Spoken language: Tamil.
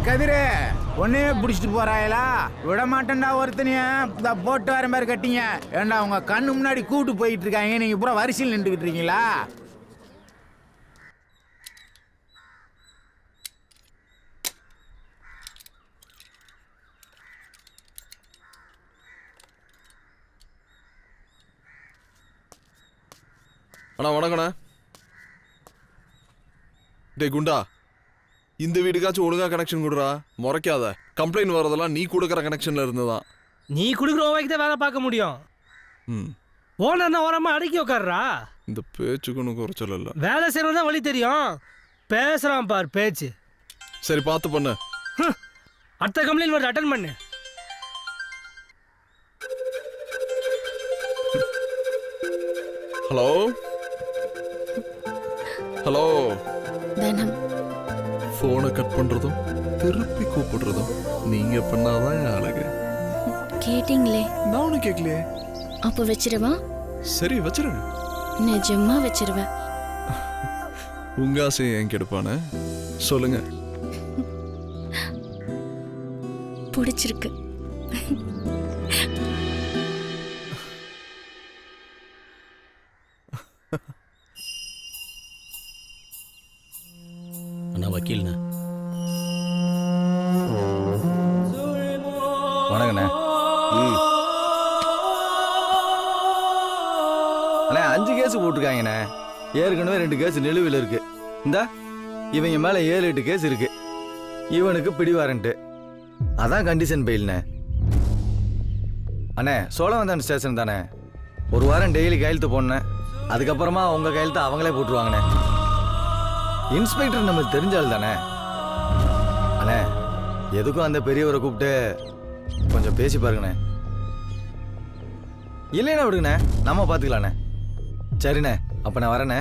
கதிரே ஒன்னே பிடிச்சிட்டு போறாங்களா? விட மாட்டேன்டா ஒருத்தனைய போட்டு வர மாதிரி கட்டிங்க. ஏண்டா உங்க கண்ணு முன்னாடி கூட்டு போயிட்டு இருக்காங்க, நீங்க பூரா வரிசையில் நின்றுக்கிட்டு இருக்கீங்களா? அண்ணா வணக்கண்ணா. டே குண்டா, இந்த வீடுக்காச்சும் ஒழுங்கா கனெக்ஷன் கொடுறா. முறைக்காத. கம்ப்ளைண்ட் வரதெல்லாம் நீ கொடுக்குற கனெக்ஷன்ல இருந்துதான். நீ கொடுக்குற ஓவைக்கு தான் வேலை பார்க்க முடியும். ஓனர்னா ஓரமா அடக்கி உட்கார்றா. இந்த பேச்சுக்கு ஒன்றும் குறைச்சல் இல்லை. வேலை செய்யறது தான் வழி தெரியும். பேசுறான் பார் பேச்சு. சரி பார்த்து பண்ணு. அடுத்த கம்ப்ளைண்ட் வருது, அட்டன் பண்ணு. Hello hello. தனம், போனை கட் பண்றதும் திருப்பி கூப்பிடுறதும் நீங்க பண்ணாதான் அழகு. கேட்டீங்களே. நான் ஒன்னும் கேட்கலையே. அப்போ வச்சிருவா? சரி வச்சிருங்க. நிஜமா வச்சிருவேன். உங்க ஆசையை ஏன் கெடுப்பானே சொல்லுங்க. பிடிச்சிருக்கு. அண்ணா வக்கீல்ண்ணா. வணக்கண்ணே. அண்ணே 5 கேஸ் போட்டிருக்காங்கண்ணே. ஏற்கனவே 2 கேஸ் நிலுவையில் இருக்கு. இந்தா இவங்க மேலே 7-8 கேஸ் இருக்கு. இவனுக்கு பிடிவாரண்ட்டு. அதான் கண்டிஷன் பெயில்ண்ணே. அண்ணே சோழவந்தான் ஸ்டேஷன் தானே. 1 வாரம் டெய்லி கையெழுத்து போடனேன். அதுக்கப்புறமா உங்கள் கையெழுத்து அவங்களே போட்டுருவாங்கண்ணே. இன்ஸ்பெக்டர் நம்மளுக்கு தெரிஞ்சால் தானே. அண்ணே எதுக்கும் அந்த பெரியவரை கூப்பிட்டு கொஞ்சம் பேசி பாருங்கண்ணே. இல்லைண்ணே விடுங்கண்ணே, நம்ம பார்த்துக்கலாண்ணே. சரிண்ணே, அப்போ நான் வரேண்ணே.